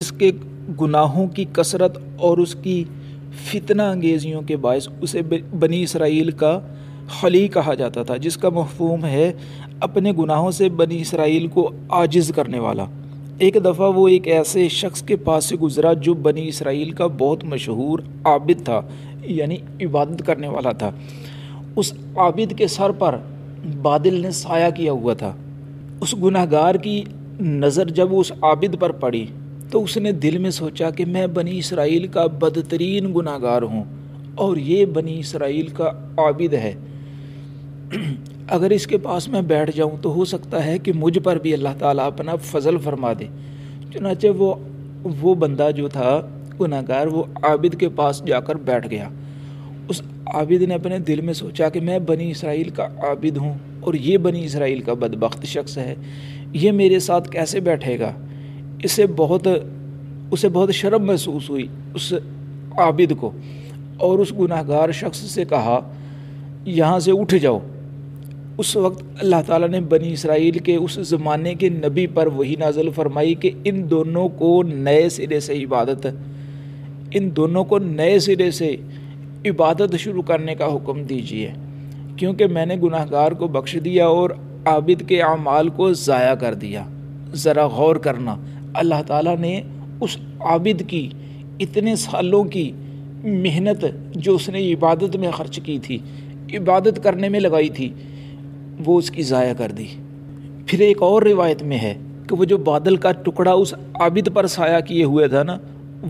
اس کے گناہوں کی کثرت اور اس کی فتنہ انگیزیوں کے باعث اسے بنی اسرائیل کا خلی کہا جاتا تھا، جس کا مفہوم ہے اپنے گناہوں سے بنی اسرائیل کو عاجز کرنے والا۔ ایک دفعہ وہ ایک ایسے شخص کے پاس سے گزرا جو بنی اسرائیل کا بہت مشہور عابد تھا، یعنی عبادت کرنے والا تھا۔ اس عابد کے سر پر بادل نے سایہ کیا ہوا تھا۔ اس گناہگار کی نظر جب اس عابد پر پڑی تو اس نے دل میں سوچا کہ میں بنی اسرائیل کا بدترین گناہگار ہوں اور یہ بنی اسرائیل کا عابد ہے۔ اگر اس کے پاس میں بیٹھ جاؤں تو ہو سکتا ہے کہ مجھ پر بھی اللہ تعالیٰ اپنا فضل فرما دے۔ چنانچہ وہ بندہ جو تھا گناہگار، وہ عابد کے پاس جا کر بیٹھ گیا۔ اس عابد نے اپنے دل میں سوچا کہ میں بنی اسرائیل کا عابد ہوں اور یہ بنی اسرائیل کا بدبخت شخص ہے، یہ میرے ساتھ کیسے بیٹھے گا؟ اسے بہت شرم محسوس ہوئی اس عابد کو، اور اس گناہگار شخص سے کہا یہاں سے اٹھ جاؤ۔ اس وقت اللہ تعالیٰ نے بنی اسرائیل کے اس زمانے کے نبی پر وحی نازل فرمائی کہ ان دونوں کو نئے سرے سے عبادت شروع کرنے کا حکم دیجیے، کیونکہ میں نے گناہگار کو بخش دیا اور عابد کے اعمال کو ضائع کر دیا۔ ذرا غور کرنا، اللہ تعالیٰ نے اس عابد کی اتنے سالوں کی محنت جو اس نے عبادت میں خرچ کی تھی، عبادت کرنے میں لگائی تھی، وہ اس کی ضائع کر دی۔ پھر ایک اور روایت میں ہے کہ وہ جو بادل کا ٹکڑا اس عابد پر سایہ کیے ہوئے تھا نا،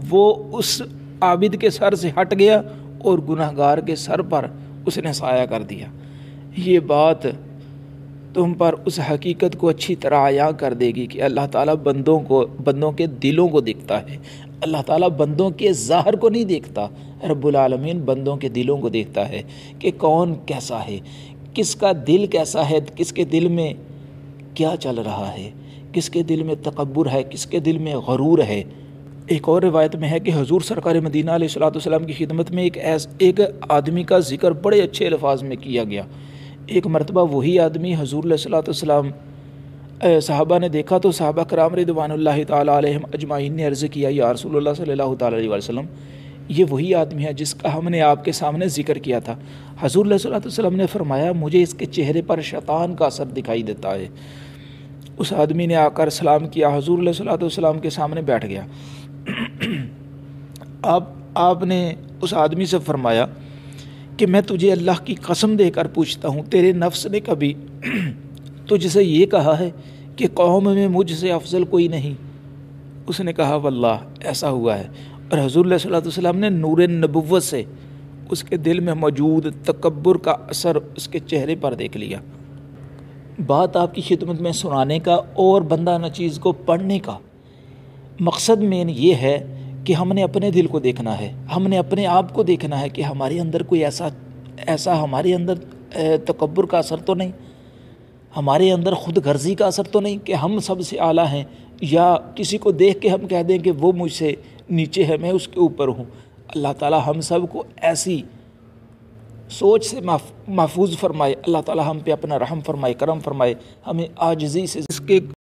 وہ اس عابد کے سر سے ہٹ گیا اور گناہگار کے سر پر اس نے سایہ کر دیا۔ یہ بات تم پر اس حقیقت کو اچھی طرح عیاں کر دے گی کہ اللہ تعالیٰ بندوں کے دلوں کو دیکھتا ہے۔ اللہ تعالیٰ بندوں کے ظاہر کو نہیں دیکھتا، رب العالمین بندوں کے دلوں کو دیکھتا ہے کہ کون کیسا ہے، کس کا دل کیسا ہے، کس کے دل میں کیا چل رہا ہے، کس کے دل میں تکبر ہے، کس کے دل میں غرور ہے۔ ایک اور روایت میں ہے کہ حضور سرکار مدینہ علیہ الصلوۃ والسلام کی خدمت میں ایک آدمی کا ذکر بڑے اچھے الفاظ میں کیا گیا۔ ایک مرتبہ وہی آدمی حضور علیہ الصلوۃ والسلام صحابہ نے دیکھا تو صحابہ کرام رضوان اللہ تعالیٰ علیہم اجمعین نے عرض کیا، یا رسول اللہ صلی اللہ تعالیٰ علیہ وسلم، یہ وہی آدمی ہے جس کا ہم نے آپ کے سامنے ذکر کیا تھا۔ حضور علیہ الصلوۃ والسلام نے فرمایا، مجھے اس کے چہرے پر شیطان کا اثر دکھائی دیتا ہے۔ اس آدمی نے آ کر سلام کیا، حضور علیہ الصلوۃ والسلام کے سامنے بیٹھ گیا۔ آپ نے اس آدمی سے فرمایا کہ میں تجھے اللہ کی قسم دے کر پوچھتا ہوں، تیرے نفس نے کبھی تجھ سے یہ کہا ہے کہ قوم میں مجھ سے افضل کوئی نہیں؟ اس نے کہا واللہ ایسا ہوا ہے، اور حضور علیہ الصلوۃ والسلام نے نور نبوت سے اس کے دل میں موجود تکبر کا اثر اس کے چہرے پر دیکھ لیا۔ بات آپ کی خدمت میں سنانے کا اور بندہ نچیز کو پڑھنے کا مقصد مین یہ ہے کہ ہم نے اپنے دل کو دیکھنا ہے، ہم نے اپنے آپ کو دیکھنا ہے کہ ہمارے اندر کوئی ایسا ہمارے اندر تکبر کا اثر تو نہیں، ہمارے اندر خود غرضی کا اثر تو نہیں کہ ہم سب سے اعلیٰ ہیں، یا کسی کو دیکھ کے ہم کہہ دیں کہ وہ مجھ سے نیچے ہے، میں اس کے اوپر ہوں۔ اللہ تعالیٰ ہم سب کو ایسی سوچ سے محفوظ فرمائے، اللہ تعالیٰ ہم پہ اپنا رحم فرمائے، کرم فرمائے، ہمیں عاجزی سے اس کے